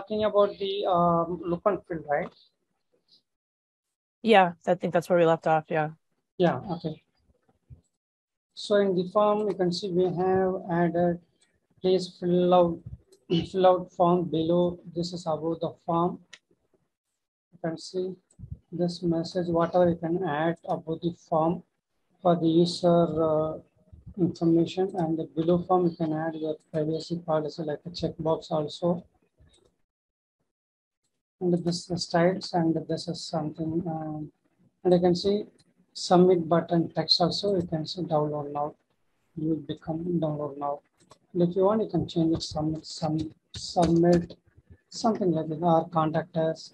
talking about the look and feel, right? Yeah, I think that's where we left off. Yeah. Yeah, okay. So in the form, you can see we have added, please fill out form below. This is about the form. You can see this message, whatever you can add about the form for the user information, and the below form you can add your privacy policy like a checkbox also. And this is the styles, and this is something, and you can see submit button text also. You can see download now. You will become download now. And if you want, you can change it, submit, something like that, or contact us,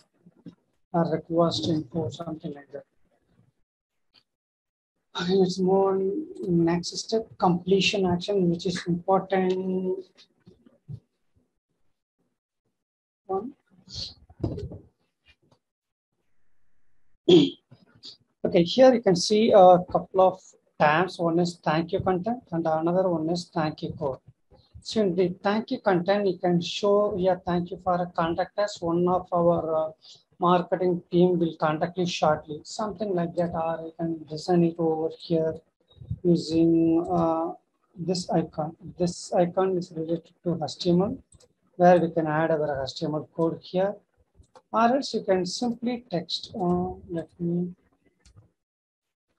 or request info, something like that. Okay, let's move on. Next step, completion action, which is important one. Okay, here you can see a couple of tabs. One is thank you content, and another one is thank you code. So in the thank you content, you can show here thank you for a contact us. One of our marketing team will contact you shortly, something like that, or you can design it over here using this icon. This icon is related to HTML, where we can add our HTML code here, or else you can simply text. Let me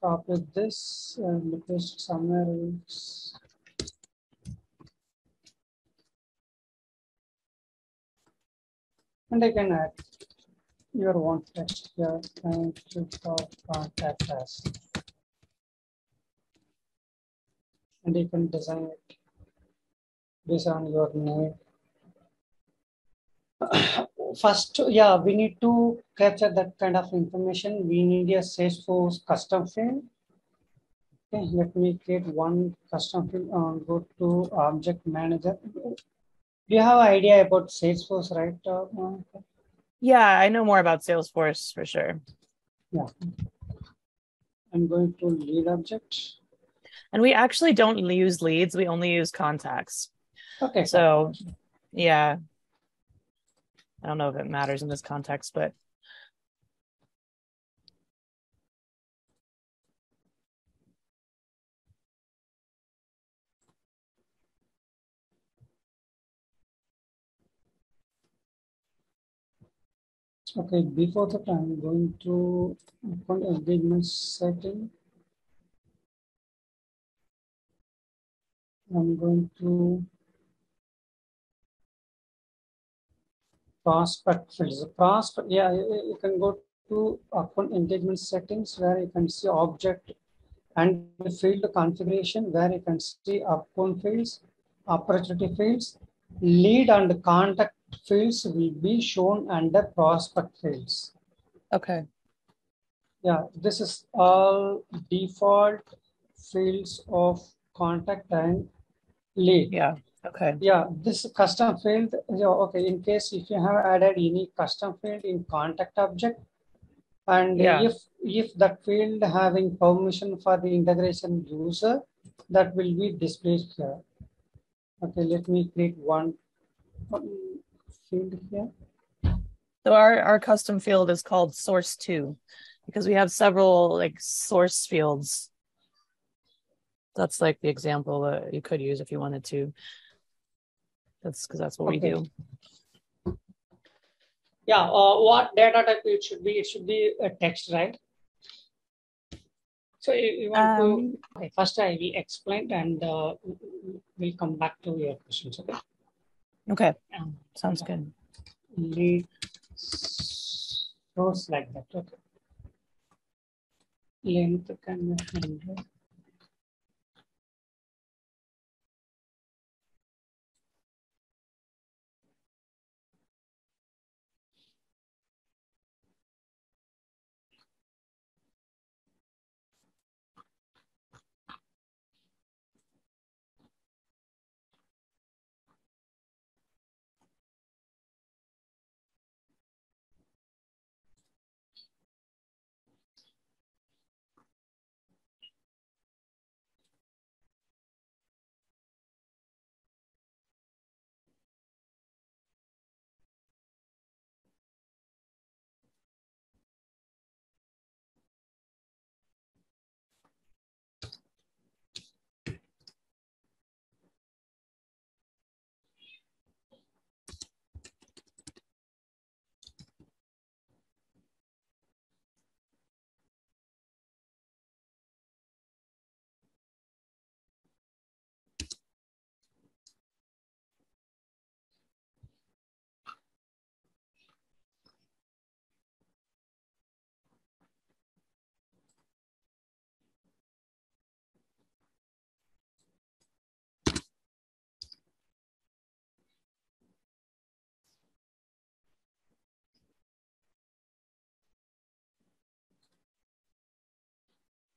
copy this and paste somewhere else. And I can add your own text here. Thank you for contact us. And you can design it based on your need. First, yeah, we need to capture that kind of information. We need a Salesforce custom field. Okay, let me create one custom field. Go to object manager. Do you have an idea about Salesforce, right? Yeah, I know more about Salesforce for sure. Yeah. I'm going to lead object. And we actually don't use leads. We only use contacts. Okay. So, yeah. I don't know if it matters in this context, but. Okay, before that, I'm going to open engagement setting. I'm going to prospect fields. Prospect, yeah, you can go to account engagement settings where you can see object and field configuration where you can see account fields, opportunity fields, lead and contact fields will be shown under prospect fields. Okay. Yeah, this is all default fields of contact and lead. Yeah. Okay. Yeah, this custom field, okay, in case if you have added any custom field in contact object, and if that field having permission for the integration user, that will be displayed here. Okay, let me create one field here. So our custom field is called source 2 because we have several like source fields. That's like the example that you could use if you wanted to. That's because that's what we do. Yeah, what data type it should be? It should be a text, right? So you want to, okay, first I will explain and we'll come back to your questions, okay? Okay, sounds good. Lead source like that, okay. Length can be 100.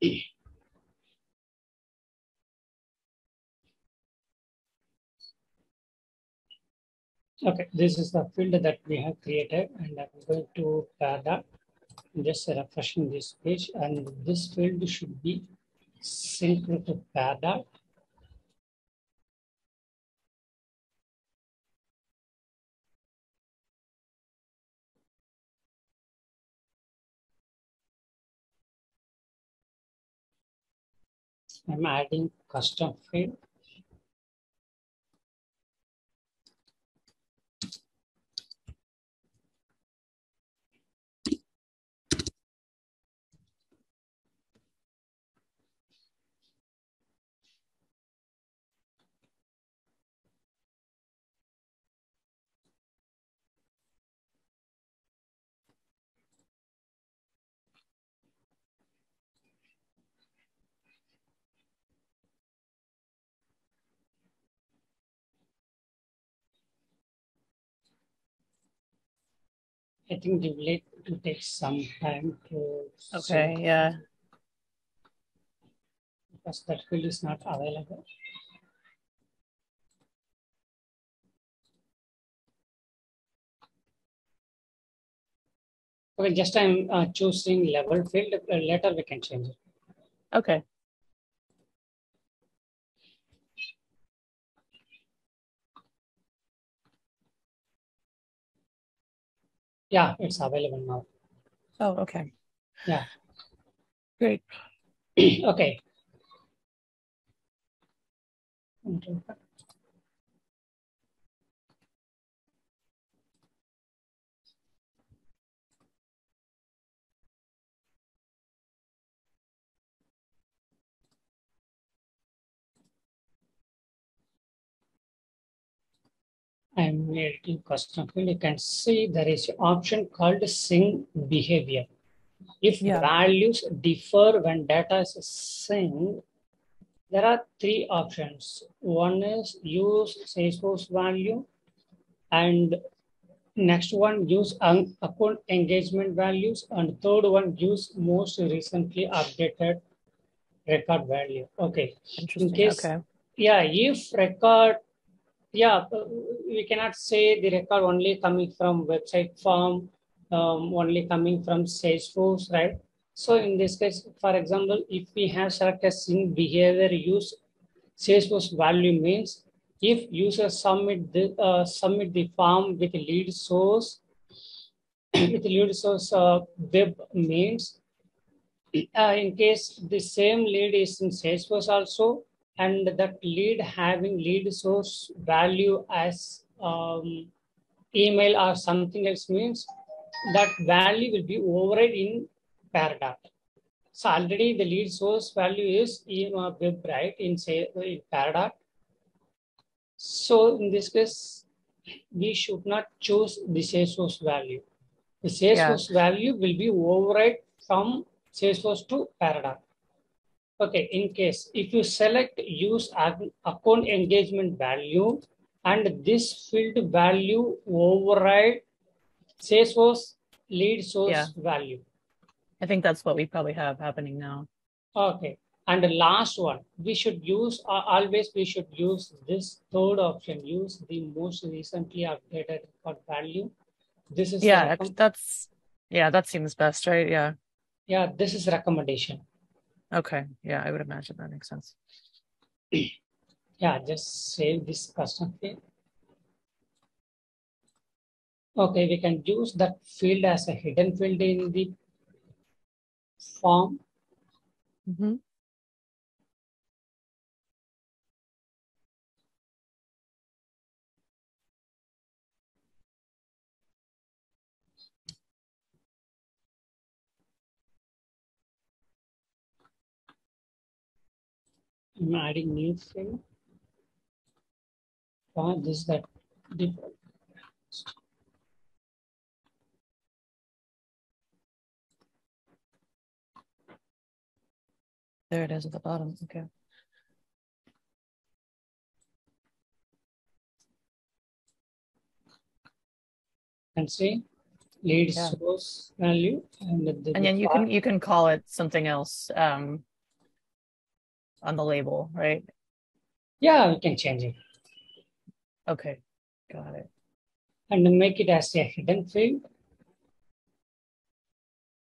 Okay, this is the field that we have created, and I'm going to pair that. Just refreshing this page, and this field should be synced to Pardot. I'm adding custom field. I think it will to take some time to Okay, sync yeah. because that field is not available. Okay, just I'm choosing level field. Later we can change it. Okay. Yeah, it's available now. Oh, okay. Yeah. Great. Okay. I'm editing custom field. You can see there is an option called sync behavior. If Yeah. values differ when data is synced, there are three options. One is use Salesforce value, and next one use account engagement values, and third one use most recently updated record value. Okay. In Interesting. case, Okay. yeah, if record, yeah, we cannot say the record only coming from website form, only coming from Salesforce, right? So in this case, for example, if we have selected sync behavior use Salesforce value means if users submit the form with lead source with lead source web means in case the same lead is in Salesforce also, and that lead having lead source value as email or something else means that value will be override in Pardot. So already the lead source value is web, right, in say in Pardot. So in this case, we should not choose the Salesforce value. The Yeah. Salesforce value will be override from Salesforce to Pardot. Okay, in case if you select use account engagement value and this field value override Salesforce lead source Yeah. value. I think that's what we probably have happening now. Okay, and the last one, we should use always we should use this third option, use the most recently updated record value. This is Yeah, that seems best, right? Yeah. yeah, this is recommendation. Okay. Yeah, I would imagine that makes sense. Yeah, just save this custom field. Okay, we can use that field as a hidden field in the form. Mm-hmm. I'm adding new field. This is that default. There it is at the bottom. Okay. And say lead Yeah. source value and And then you can call it something else. on the label, right? Yeah, we can change it Okay, got it. and make it as a hidden field.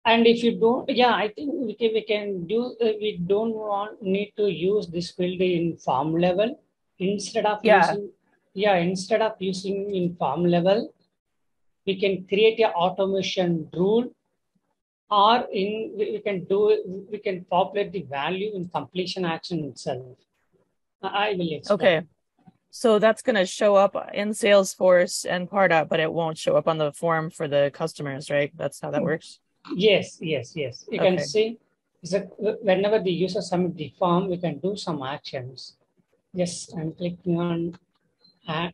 And if you don't, yeah, I think we can do. We don't need to use this field in form level instead of Yeah, using. Yeah, instead of using in form level, we can create a automation rule, or in we can do we can populate the value in completion action itself. I will explain. okay. So that's going to show up in Salesforce and Pardot, but it won't show up on the form for the customers, right? That's how that works. Yes, yes, yes. You can Okay. see that whenever the user submit the form, we can do some actions. Yes, I'm clicking on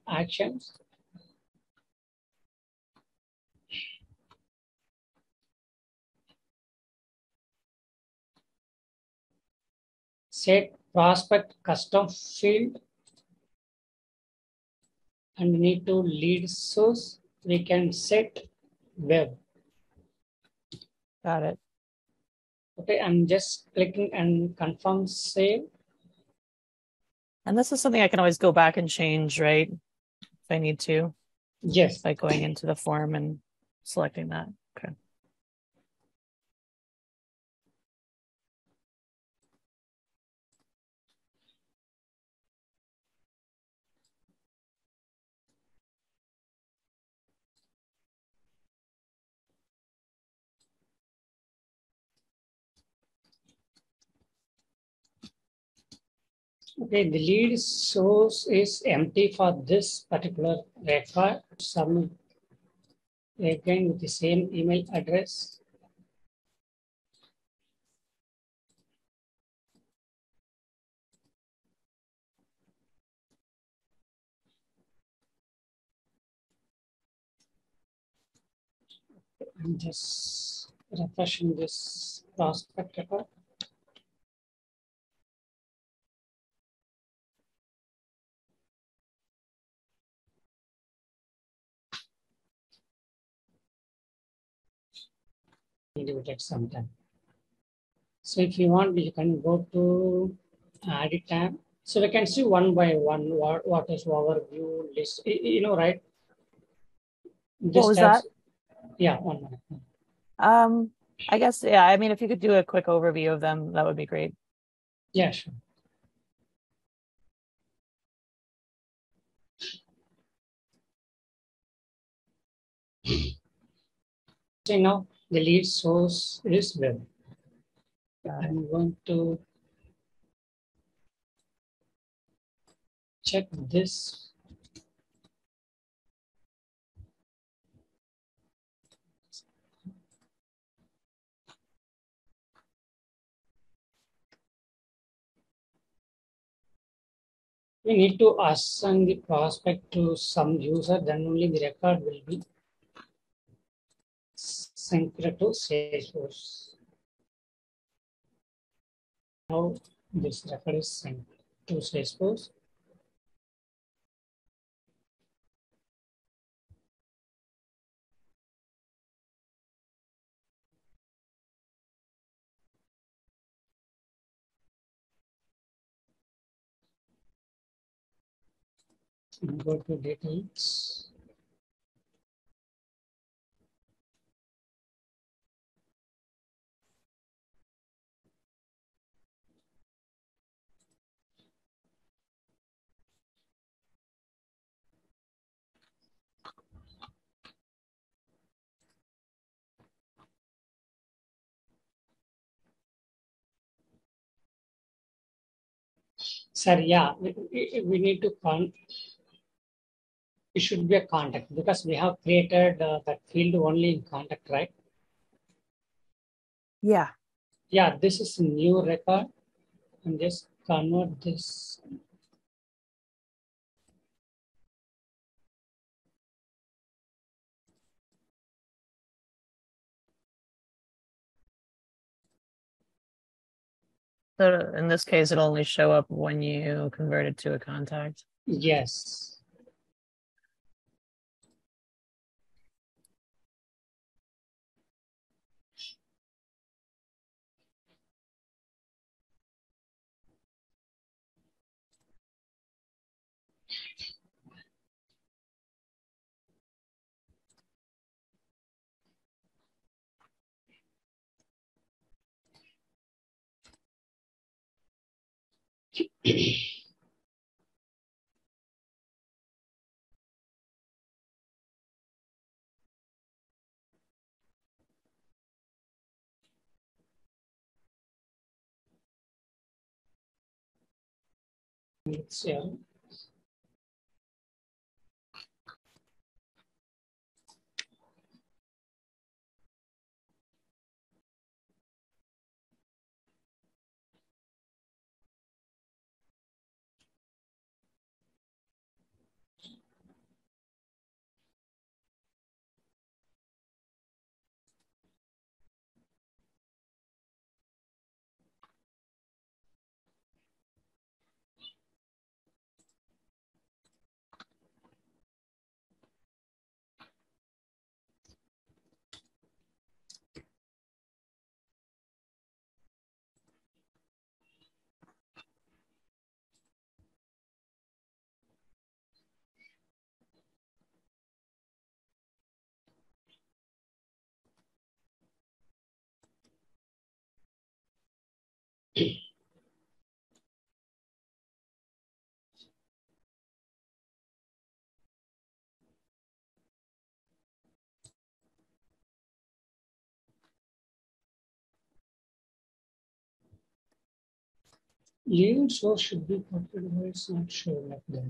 actions. Set prospect custom field and we need to lead source. We can set web. Got it. Okay, I'm just clicking and confirm save. And this is something I can always go back and change, right? If I need to, Yes. by going into the form and selecting that. Okay. Okay, the lead source is empty for this particular record. Submit again with the same email address. I'm just refreshing this prospect record. It will take some time. So if you want, you can go to edit tab. So we can see one by one what is our view list. You know, right? What This was that? tabs. Yeah, one minute. Um, I guess, yeah, I mean, if you could do a quick overview of them, that would be great. Yeah, sure. So now the lead source is web. I'm going to check this. We need to assign the prospect to some user, then only the record will be synced to Salesforce. Now this record is synced to Salesforce. Go to details. Sir, yeah, we need to it should be a contact because we have created that field only in contact, right? Yeah. Yeah, this is a new record and just convert this. So in this case, it'll only show up when you convert it to a contact. Yes. Let's lead source should be copied, but it's not sure like that.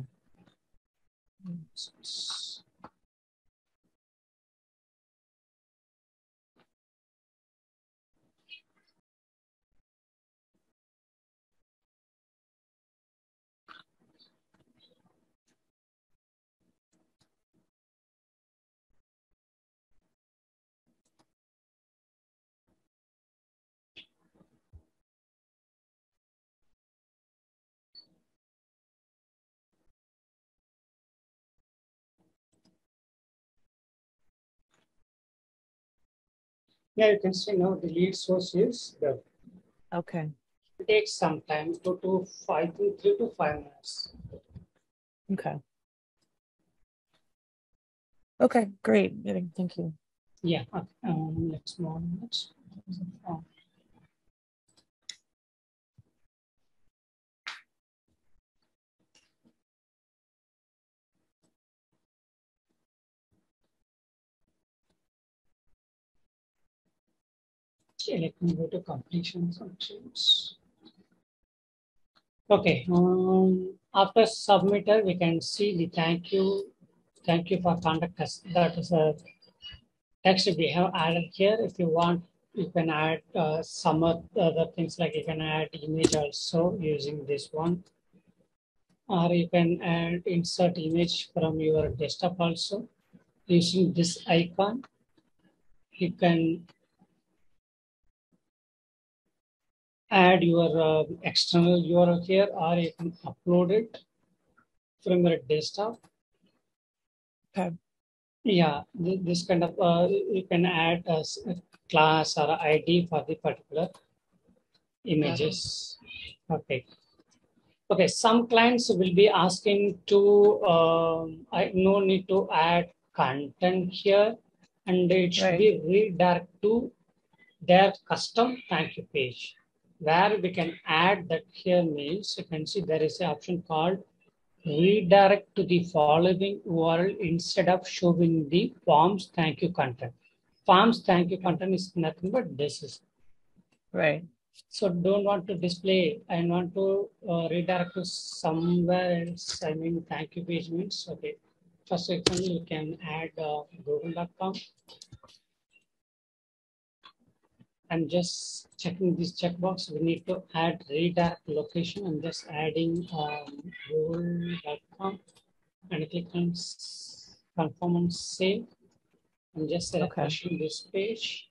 Yeah, you can see now the lead source is there. Okay. It takes some time, 3 to 5 minutes. Okay. Okay, great. Thank you. Yeah, okay. Let's move on. Next. Okay, let me go to completion functions. Okay, after submitter, we can see the thank you for contact us. That is a text we have added here. If you want, you can add some other things, like you can add image also using this one, or you can add insert image from your desktop also using this icon. You can add your external URL here, or you can upload it from your desktop. Okay. Yeah, this kind of you can add a class or ID for the particular images. Okay. Okay. Some clients will be asking to I no need to add content here, and it should be redirect to their custom thank you page, where we can add that. Here means you can see there is an option called redirect to the following URL instead of showing the forms thank you content. Forms thank you content is nothing but this is. Right. So don't want to display. I want to redirect to somewhere else. I mean, thank you page means, okay. First example, you can add google.com. I'm just checking this checkbox. We need to add redirect location. I'm just adding google.com and click on confirm and save. I'm just refreshing this page.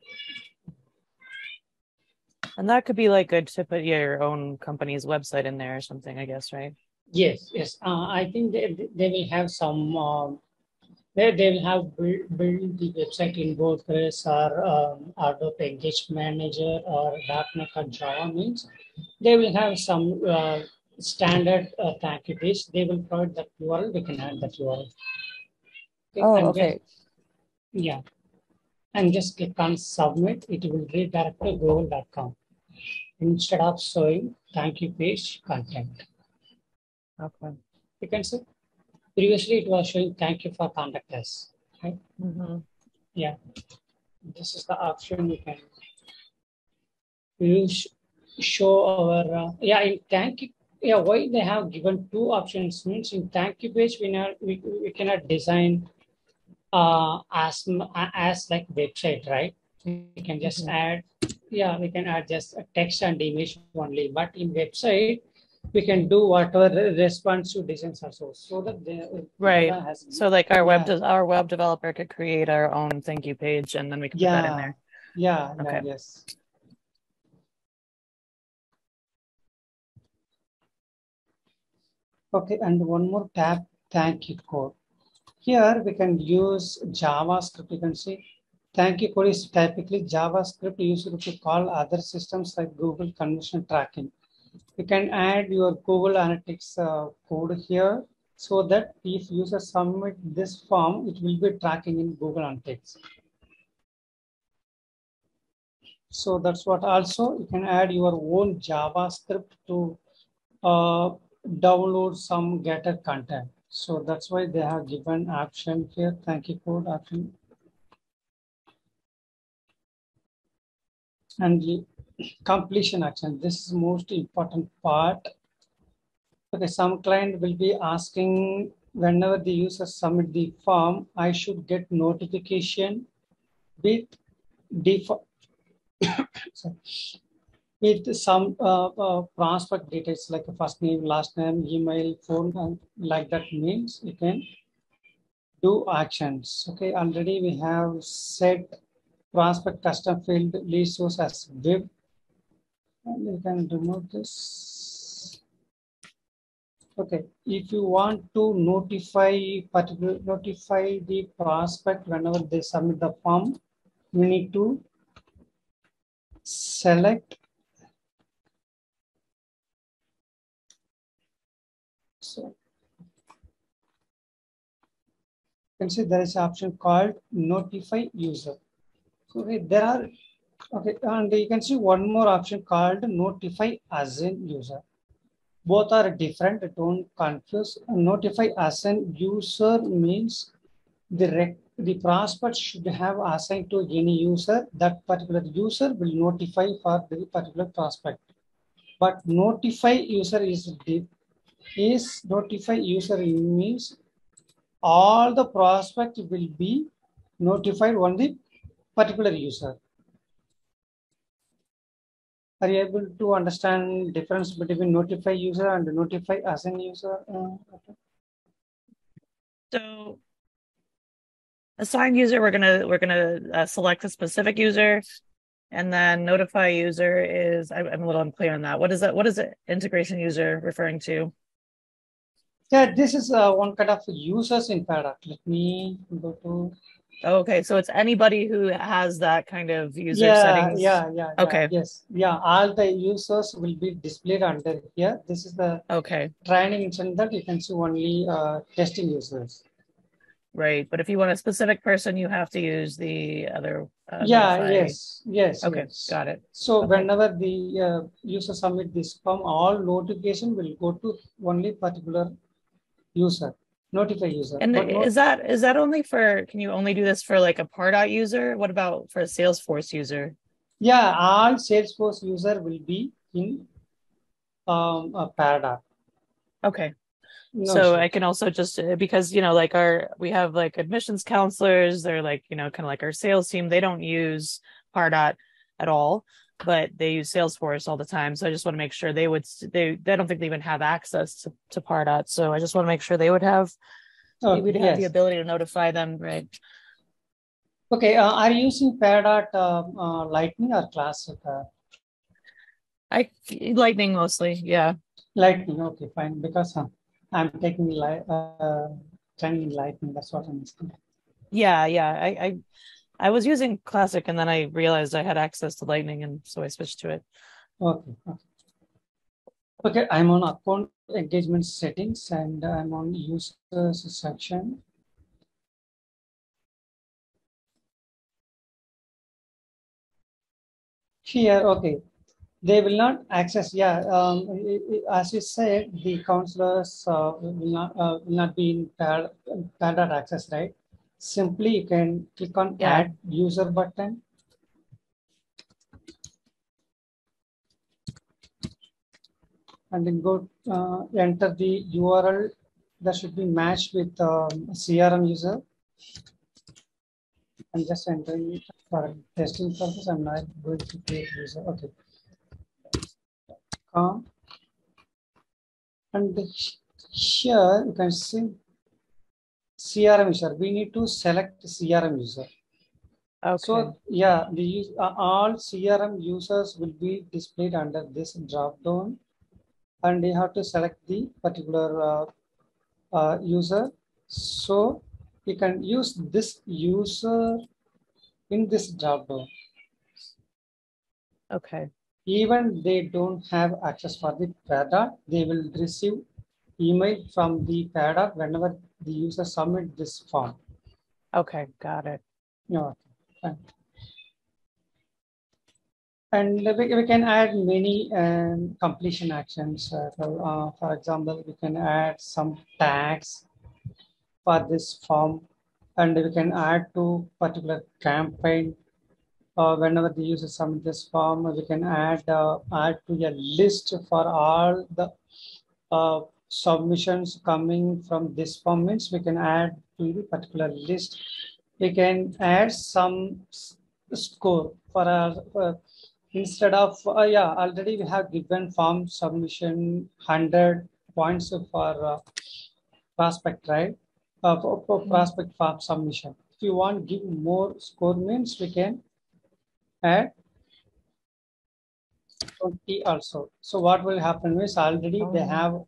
And that could be like good to put your own company's website in there or something, I guess, right? Yes, yes. I think they will have some. They will have build the website in WordPress or Adobe Engagement Manager or .NET or Java means they will have some standard thank you page. They will provide that URL. We can add that URL. Okay. Oh, okay. Yeah. And just click on submit. It will redirect to google.com instead of showing thank you page content. Okay. You can see previously it was showing thank you for contact us. Right? Mm-hmm. Yeah, this is the option you can use show our yeah in thank you. Yeah, why they have given two options means in thank you page we cannot design as like website, right? We can just Mm-hmm. add, yeah, we can add just a text and image only. But in website, we can do whatever responsive designs also, so that Right. Dada has, So like yeah, our web developer could create our own thank you page and then we can put that in yeah, there. yeah, Okay. yes. Okay, and one more tab, thank you code. Here we can use JavaScript. You can see thank you code is typically JavaScript used to call other systems like Google conversion tracking. You can add your Google Analytics code here so that if users submit this form, it will be tracking in Google Analytics. So that's what also you can add your own JavaScript to uh, download some getter content. So that's why they have given option here, thank you code option. And the completion action. This is most important part. Okay, some client will be asking whenever the user submit the form, I should get notification with default with some prospect details like first name, last name, email, phone, and like that means you can do actions. Okay, already we have set prospect custom field lead source as web, and you can remove this. Okay, if you want to notify the prospect whenever they submit the form, you need to select. So you can see there is an option called notify user. So okay, there are okay, and you can see one more option called notify as an user. Both are different. Don't confuse. Notify as an user means the prospect should have assigned to any user. That particular user will notify for the particular prospect. But notify user is notify user means all the prospect will be notified on the particular user. Are you able to understand difference between notify user and notify as an user? So assign user, we're gonna select a specific user, and then notify user is I'm a little unclear on that. What is that? What is the integration user referring to? Yeah, this is one kind of users in Pardot. Let me go to. Oh, okay, so it's anybody who has that kind of user Yeah, settings. yeah. Okay, Yes, yeah. All the users will be displayed under here. This is the okay, training instance that you can see only testing users. right. But if you want a specific person, you have to use the other Yeah, notify. Okay, yes. got it. So Okay. whenever the user submit this form, all notification will go to only particular user, notify user. And But not, is that only for, can you only do this for like a Pardot user? What about for a Salesforce user? yeah, all Salesforce user will be in a Pardot. Okay. No So I issues. can also just because like we have like admissions counselors, they're like, kind of like our sales team, they don't use Pardot at all, but they use Salesforce all the time. So I just want to make sure they don't think they even have access to Pardot. So I just want to make sure Okay, we'd have the yes. ability to notify them, right? Okay, are you using Pardot Lightning or Classic? I Lightning mostly, yeah. Lightning, okay, fine. Because I'm taking training in Lightning. That's what I'm asking. Yeah. I was using Classic and then I realized I had access to Lightning and so I switched to it. Okay, okay. I'm on account engagement settings and I'm on users section. Here, okay. They will not access. Yeah, as you said, the counselors will not be in Pardot access, right? Simply, you can click on Yeah. Add User button, and then go enter the URL that should be matched with CRM user. I'm just entering it for testing purpose. I'm not going to create user. Okay. And here you can see CRM user. We need to select CRM user. Okay. So yeah, all CRM users will be displayed under this drop down, and you have to select the particular user. So you can use this user in this drop down. Okay. Even they don't have access for the Pardot, they will receive email from the Pardot whenever the user submit this form. Okay, got it. Yeah. Fine. And we can add many completion actions. For example, we can add some tags for this form, and we can add to particular campaign. Whenever the user submit this form, we can add to a list for all the submissions coming from this form. Means we can add to the particular list. We can add some score for instead of yeah, already we have given form submission 100 points for prospect, right? For prospect form submission. If you want give more score, means we can add 20 also. So what will happen is already they have,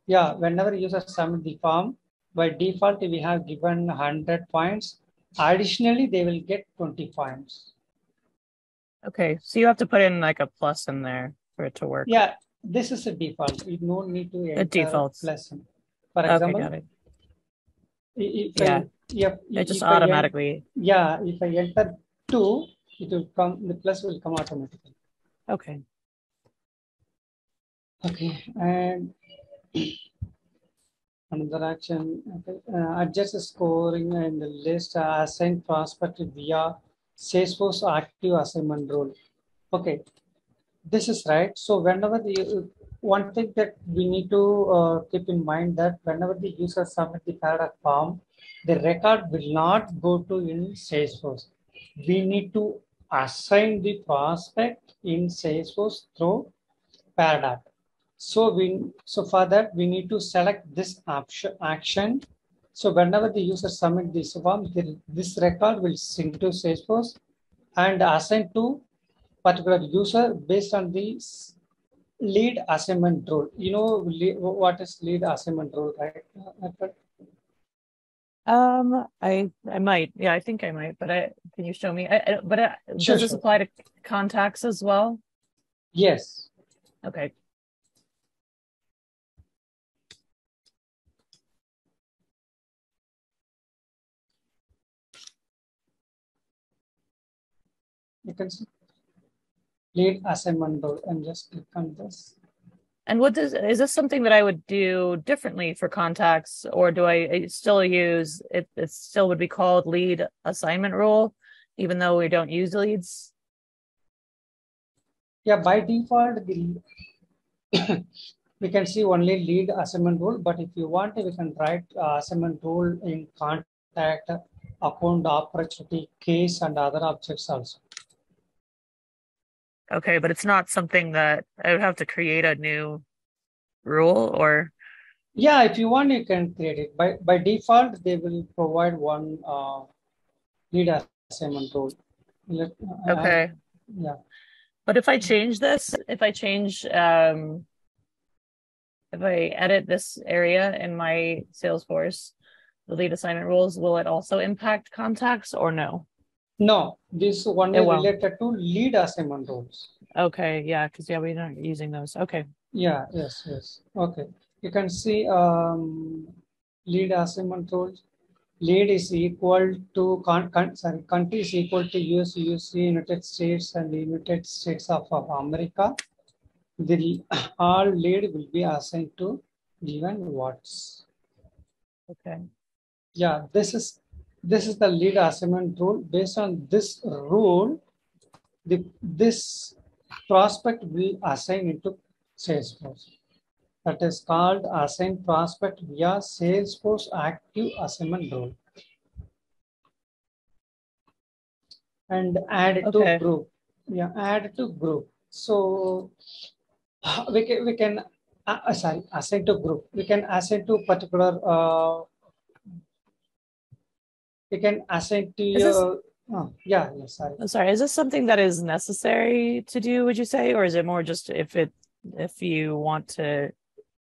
yeah, whenever user submit the form, by default we have given 100 points. Additionally, they will get 20 points. Okay, so you have to put in like a plus in there for it to work. Yeah, this is a default. You don't need to enter defaults. plus. For Okay, example, got it. if It just if automatically. if I enter 2, it will come, the plus will come automatically. Okay. Okay, and another action, okay. Adjust the scoring and the list, assign prospect via Salesforce active assignment rule. Okay, this is right. So whenever the one thing that we need to keep in mind that whenever the user submit the Pardot form, the record will not go to in Salesforce. We need to assign the prospect in Salesforce through Pardot. So for that we need to select this action. So whenever the user submit this form, this record will sync to Salesforce and assign to particular user based on the lead assignment rule. You know what is lead assignment rule, right? I might. Yeah, I think I might. But can you show me? Sure, does this apply to contacts as well? Yes. Okay. You can see lead assignment rule and just click on this. And is this something that I would do differently for contacts, or do I still use it? It still would be called lead assignment rule, even though we don't use leads. Yeah, by default, we can see only lead assignment rule. But if you want, we can write assignment rule in contact, account, opportunity, case, and other objects also. Okay, but it's not something that I would have to create a new rule, or yeah, if you want, you can create it. By default, they will provide one lead assignment rule. okay. Yeah. But if I change this, if I edit this area in my Salesforce, the lead assignment rules, will it also impact contacts or no? No, this one is related to lead assignment rules. Okay, yeah, because we're not using those. Okay. Yeah, yes. Okay. You can see lead assignment rules. Lead is equal to country is equal to US, UC, United States, and the United States of America. the all lead will be assigned to given what's. Okay. Yeah, this is the lead assignment rule. Based on this rule, this prospect will assign into Salesforce. That is called assign prospect via Salesforce active assignment rule. And add it to Okay. group. Yeah, add it to group. So we can sorry, assign to group. We can assign to particular. We can assign to Is this, your. Yeah, yeah. Sorry. I'm sorry, is this something that is necessary to do, would you say? Or is it more just if you want to,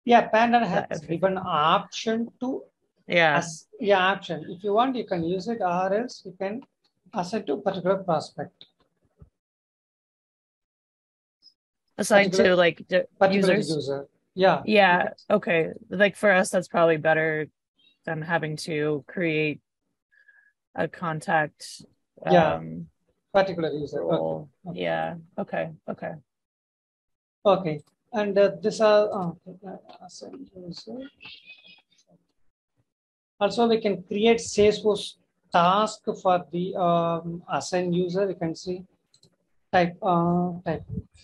Yeah, Panda has if, given option to yeah, option. If you want, you can use it, or else you can assign to particular prospect, assigned particular to like the particular users? user. Yeah, you Yeah, can, okay. Like for us, that's probably better than having to create a contact yeah, particular user. Okay, role. okay, Yeah, okay, okay. okay. And these are assign user. Also, we can create Salesforce task for the assign user. You can see type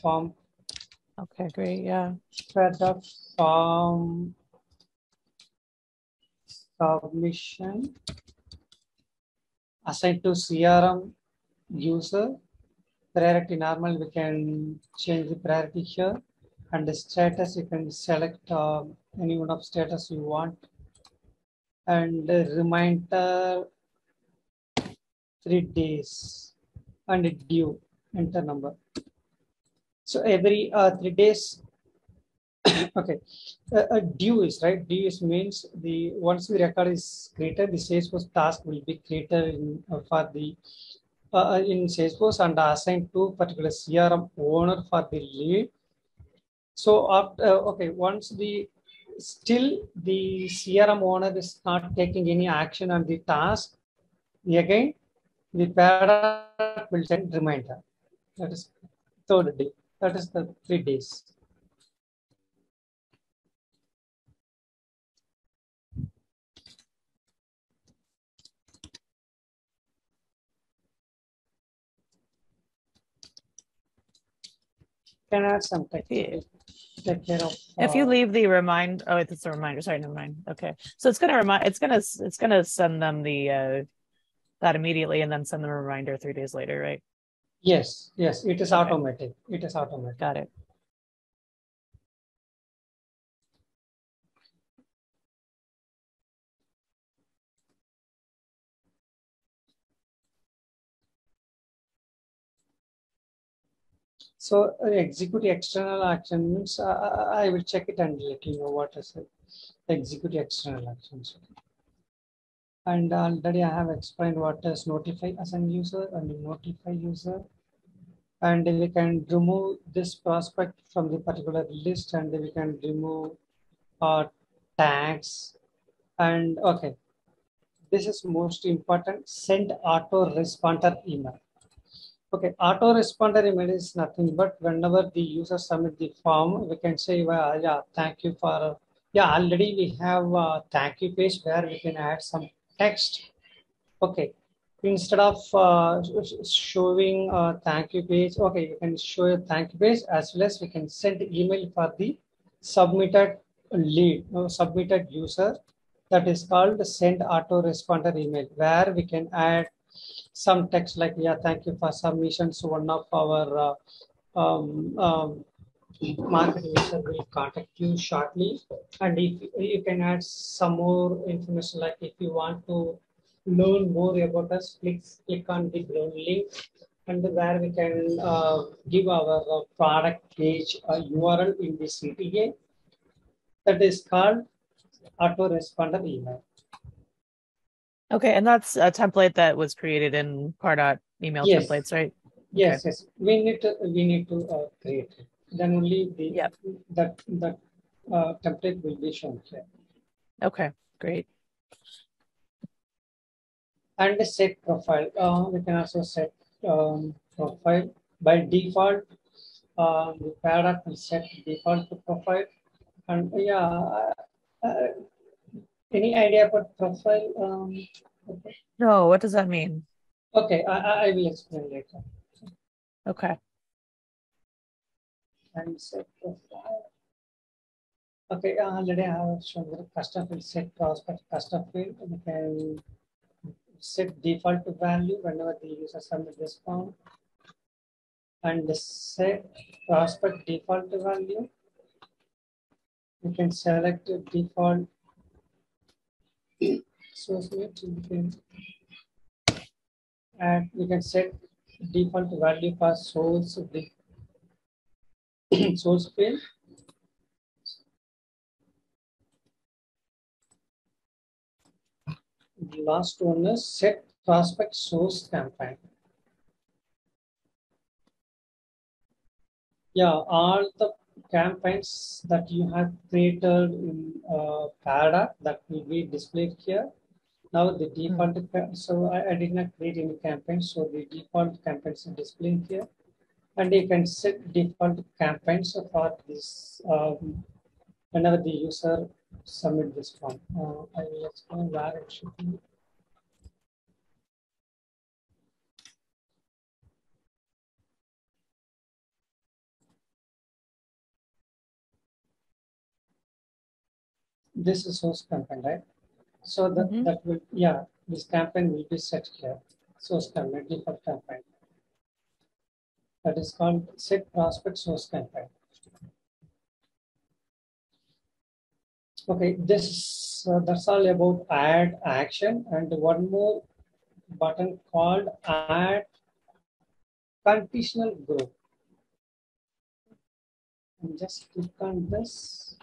form Okay, great. Yeah. Pardot form submission assigned to CRM user. Priority normal, we can change the priority here. And the status, you can select any one of status you want. And the reminder 3 days and due, enter number. So every 3 days, okay. Due is right. Due is means the once the record is created, the Salesforce task will be created for the in Salesforce and assigned to particular CRM owner for the lead. So after okay, once the still the CRM owner is not taking any action on the task, again the product will send reminder. That is third day. That is the 3 days. Can add some text to take care of. If you leave the remind, oh, it's a reminder. Sorry, never mind. Okay, so it's gonna remind. It's gonna send them the that immediately, and then send them a reminder 3 days later, right? Yes, yes, it is Okay, automatic. It is automatic. got it. So execute external action means I will check it and let you know what is it. Execute external actions. And already I have explained what is notify as an user and notify user. And we can remove this prospect from the particular list and we can remove tags. And okay, this is most important, send autoresponder email. Okay, autoresponder email is nothing but whenever the user submit the form, we can say, well, yeah, thank you for, yeah, already we have a thank you page where we can add some text. Okay, instead of showing a thank you page, okay, you can show a thank you page as well as we can send email for the submitted lead, submitted user. That is called send autoresponder email, where we can add some text like, yeah, thank you for submissions. One of our market user will contact you shortly. And if you can add some more information, like if you want to learn more about us, please click on the below link, and where we can give our product page URL in the CTA. That is called autoresponder email. Okay, and that's a template that was created in Pardot email Yes, templates, right? Okay. yes, yes. We need to create it. Then only the Yep. that template will be shown here. Okay, great. And set profile. We can also set profile by default. The Pardot will set default to profile. And yeah, any idea about profile? Okay. No, what does that mean? Okay, I will explain later. Okay. And set profile. Okay, already I have shown the custom field set prospect custom field. You can set default to value whenever the user submits this form, and set prospect default to value. You can select default source field. You can add. You can set default value for source source field. The last one is set prospect source campaign. Yeah, all the campaigns that you have created in Pardot that will be displayed here. Now the default, so I did not create any campaigns, so the default campaigns are displayed here. And you can set default campaigns for this whenever the user submit this form. I will explain where it should be. This is source campaign, right? So that will, yeah, this campaign will be set here. Source campaign, default campaign. That is called set prospect source campaign. Okay, this that's all about add action, and one more button called add conditional group. And just click on this.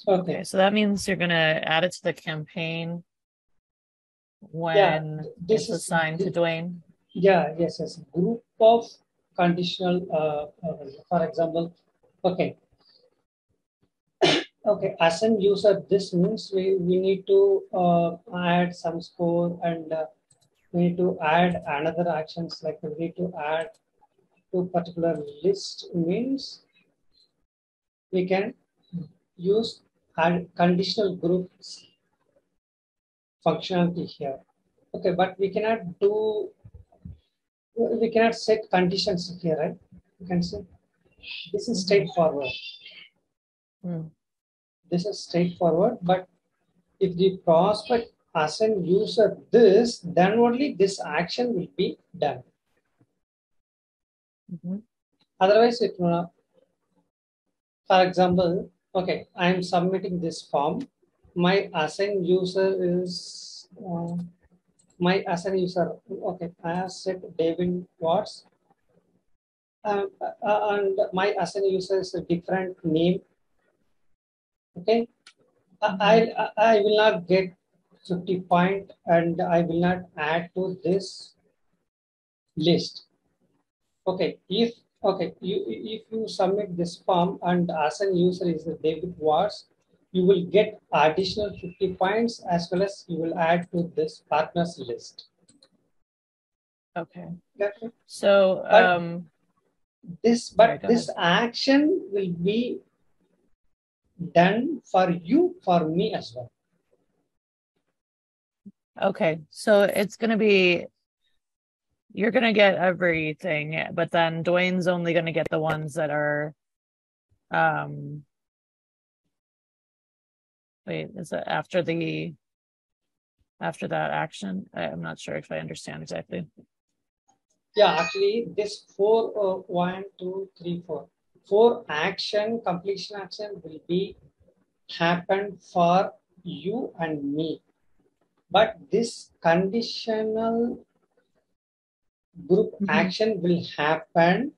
Okay, so that means you're gonna add it to the campaign when this it's is assigned to Dwayne. Yeah, yes, yes. Group of conditional, for example, okay, okay. As an user, this means we need to add some score, and we need to add another actions, like we need to add to particular list. Means we can use add conditional groups functionality here. Okay, but we cannot set conditions here, right? You can say this is straightforward. This is straightforward, but if the prospect assign user this, then only this action will be done. Otherwise, it will not. For example, okay, I am submitting this form. My assign user is my assign user. Okay, I have set David Watts, and my assign user is a different name. Okay, I will not get 50 point, and I will not add to this list. Okay, if you submit this form and as an user is the David Watts, you will get additional 50 points, as well as you will add to this partners list. Okay. Okay. So this action will be done for you, for me as well. Okay, so it's gonna be, you're gonna get everything, but then Dwayne's only gonna get the ones that are wait, is it after that action? I'm not sure if I understand exactly. Yeah, actually, this 1, 2, 3, 4. 4 action, completion action will be happen for you and me. But this conditional group action will happen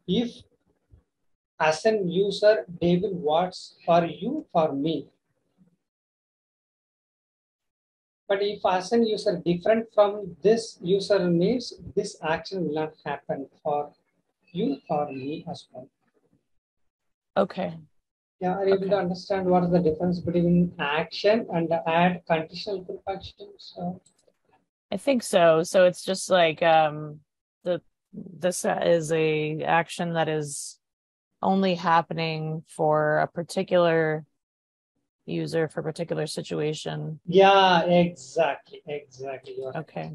if as an user, they will works for you, for me. But if as an user different from this user means this action will not happen for you or me as well. Okay. Yeah, are you able to understand what is the difference between action and add conditional group actions? I think so. So it's just like this is a action that is only happening for a particular user for a particular situation. Yeah, exactly. Okay.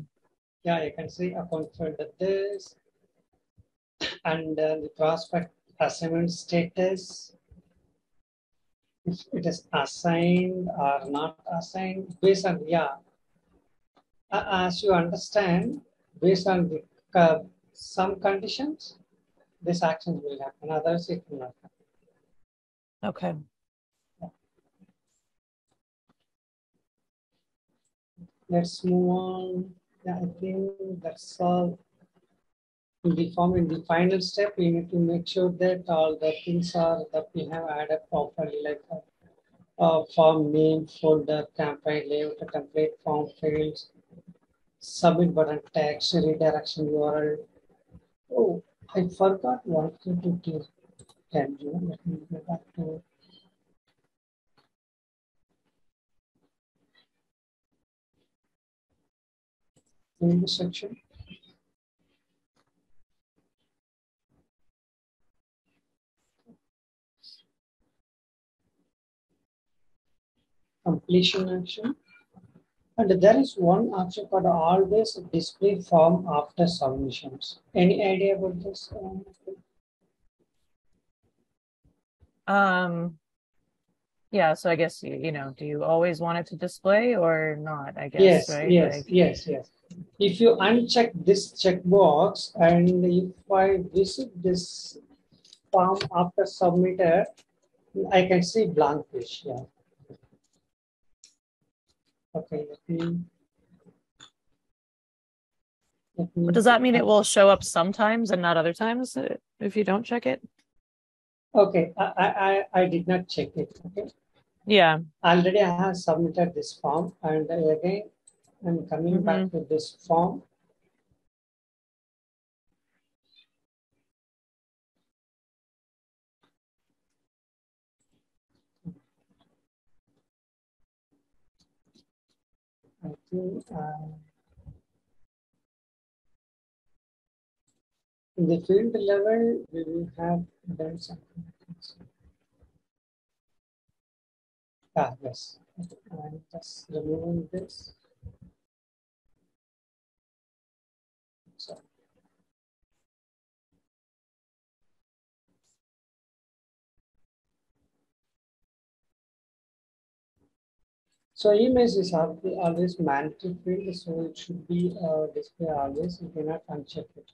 Yeah, you can see account for this and the prospect assignment status. If it is assigned or not assigned based on, yeah, as you understand, based on the some conditions, this action will happen, others it will not happen. Okay. Let's move on. Yeah, I think that's all. In the final step, we need to make sure that all the things are that we have added properly, like form name, folder, campaign layout, template, form fields, submit button text, redirection URL. Oh, I forgot what to tell you. Let me go back to the section. Completion action. And there is one option called always display form after submissions. Any idea about this? Yeah, so I guess you know, do you always want it to display or not? I guess, right? Yes. If you uncheck this checkbox and if I visit this form after submitted, I can see blank page. Yeah. Okay. But does that mean it will show up sometimes and not other times if you don't check it? Okay. I did not check it. Okay. Yeah. Already I have submitted this form and again I'm coming back to this form. I think in the field level, we will have done something. Yes. I'm just removing this. So image is always mandatory field, so it should be display always. You cannot uncheck it.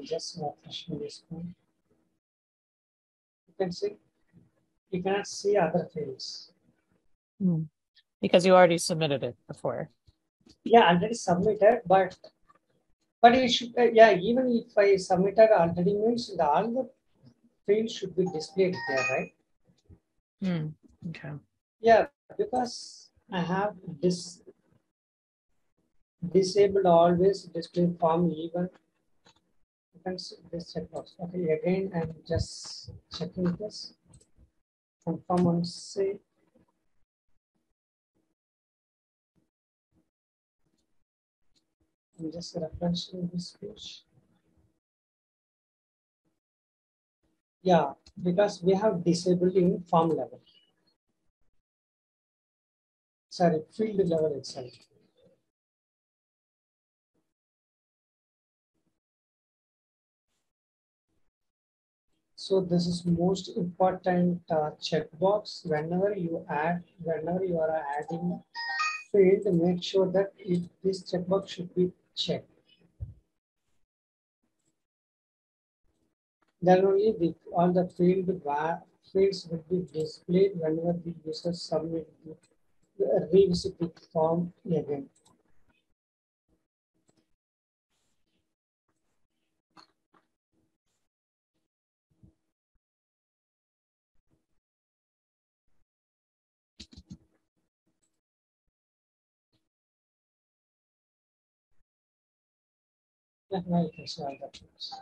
Just refreshing this one. You can see, you cannot see other fields. Because you already submitted it before. Yeah, already submitted, but it should, yeah, even if I submitted already means all the fields should be displayed here, right? Okay. Yeah, because I have disabled always display form even. You can see this checkbox. Okay, again, I'm just checking this. Confirm and say. I'm just refreshing this page. Yeah, because we have disabled in form level. Sorry, field level itself. So this is most important checkbox. Whenever you are adding field, make sure that this checkbox should be checked. Then only all the fields will be displayed whenever the user submit revisit the form again. Yeah, now you can see all the fields.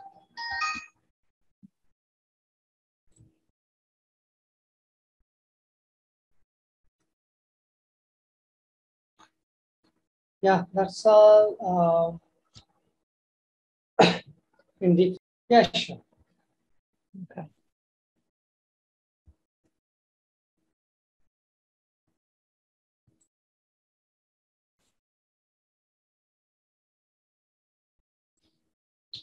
Yeah, that's all in the, yeah, sure. Okay.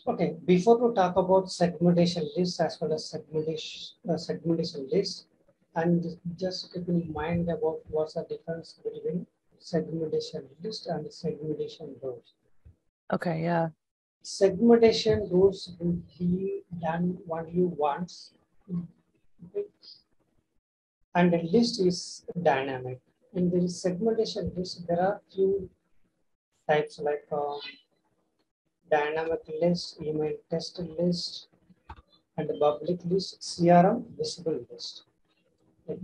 Okay, before we talk about segmentation list as well as segmentation list, and just keep in mind about what's the difference between segmentation list and segmentation rows. Okay, yeah. Segmentation rules will be done only once, and the list is dynamic. In the segmentation list, there are few types like dynamic list, email test list, and public list, CRM, visible list. Okay.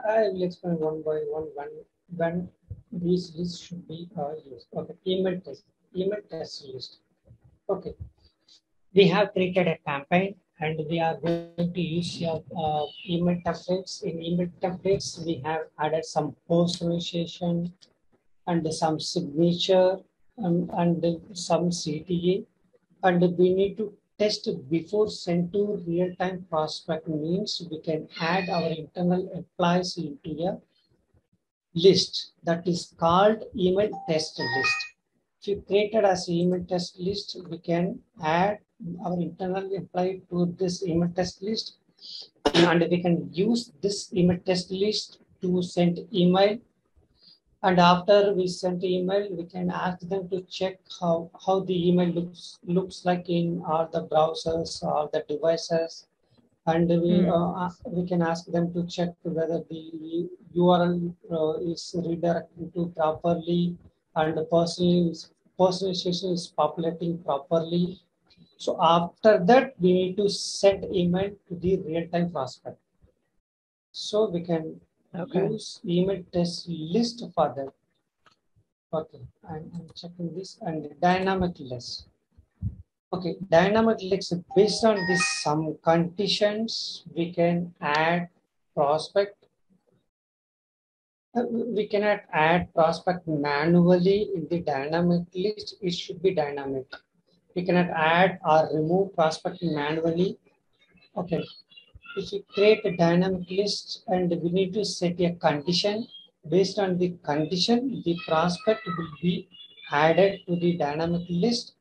I will explain one by one when these lists should be used. Okay, email test list. Okay, we have created a campaign and we are going to use your email templates. In email templates, we have added some post initiation and some signature and some CTA. And we need to test before send to real-time prospect means we can add our internal employees into a list that is called email test list. If you created as email test list, we can add our internal employee to this email test list and we can use this email test list to send email. And after we send email, we can ask them to check how the email looks like in all the browsers or the devices. And we can ask them to check whether the URL is redirecting to properly and the personalization is populating properly. So after that, we need to send email to the real-time prospect. So we can use email test list for that. Okay, I'm checking this and dynamic list. Okay, dynamic list based on this some conditions we can add prospect. We cannot add prospect manually in the dynamic list. It should be dynamic. We cannot add or remove prospect manually. Okay, if you create a dynamic list and we need to set a condition, based on the condition, the prospect will be added to the dynamic list.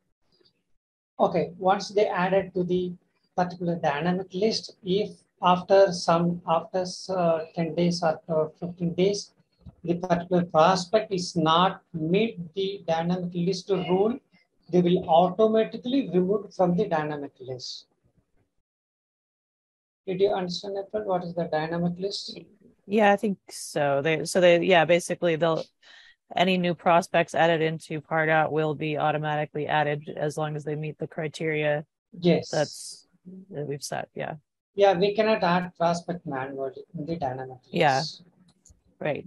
Okay, once they added to the particular dynamic list, if after 10 days or 15 days, the particular prospect is not meet the dynamic list rule, they will automatically remove from the dynamic list. Did you understand, April? What is the dynamic list? Yeah, I think so. Basically any new prospects added into Pardot will be automatically added as long as they meet the criteria. Yes. That we've set. Yeah. Yeah, we cannot add prospect manually in the dynamic list. Yeah. Right.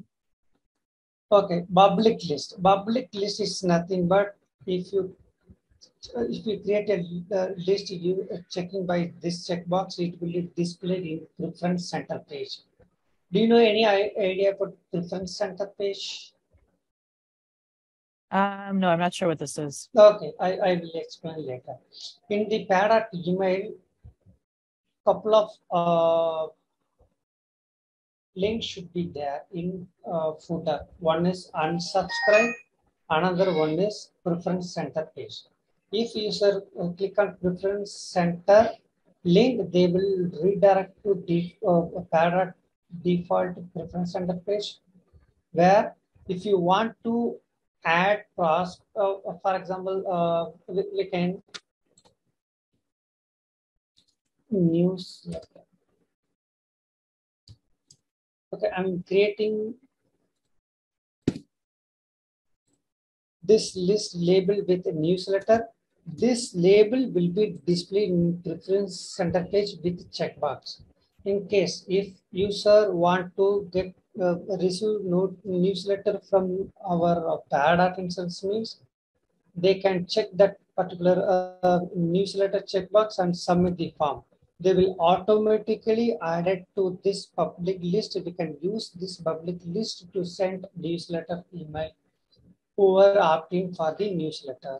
Okay, public list. Public list is nothing but if you create a list, you checking by this checkbox, it will be displayed in preference center page. Do you know any idea about preference center page? No, I'm not sure what this is. Okay, I will explain later. In the Pardot email, couple of links should be there in footer. One is unsubscribe, another one is preference center page. If user click on preference center link, they will redirect to Pardot default preference center page, where if you want to add for example, we can newsletter. Okay, I'm creating this list label with a newsletter. This label will be displayed in preference center page with checkbox. In case if user want to get receive newsletter from our Pardot instance means, they can check that particular newsletter checkbox and submit the form. They will automatically add it to this public list. We can use this public list to send newsletter email who are opting for the newsletter.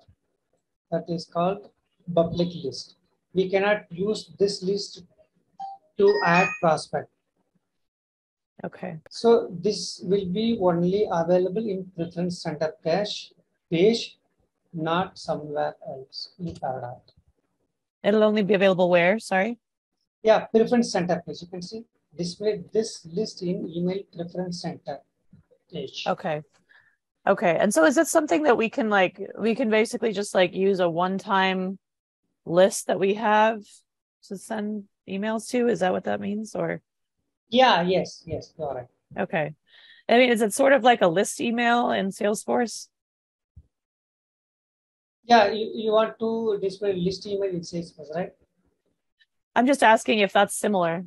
That is called public list. We cannot use this list to add prospect. Okay. So this will be only available in preference center page, not somewhere else in Pardot. It'll only be available where? Sorry. Yeah, preference center page. You can see display this list in email preference center page. Okay. Okay. And so is it something that we can basically just like use a one-time list that we have to send emails to? Is that what that means? Or yeah, yes, you're right. Okay. I mean, is it sort of like a list email in Salesforce? Yeah, you want to display list email in Salesforce, right? I'm just asking if that's similar.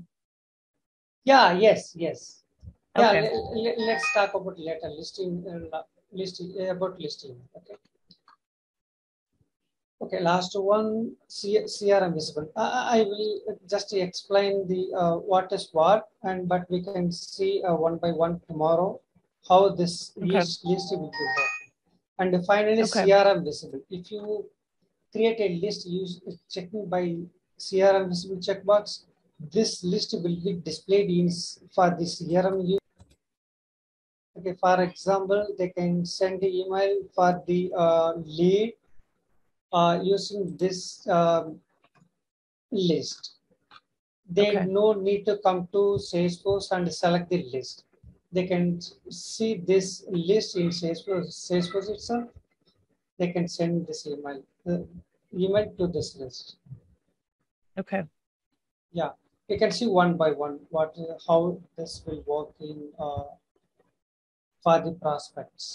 Yeah, yes. Okay. Yeah, let's talk about later listing about listing. Okay, last one, CRM visible. I will just explain the what is what, but we can see one by one tomorrow how this list will be working. And finally, CRM visible. If you create a list checking by CRM visible checkbox, this list will be displayed for the CRM user. Okay, for example, they can send the email for the lead using this list. They no need to come to Salesforce and select the list. They can see this list in Salesforce itself. They can send this email to this list. Okay. Yeah, you can see one by one how this will work in for the prospects.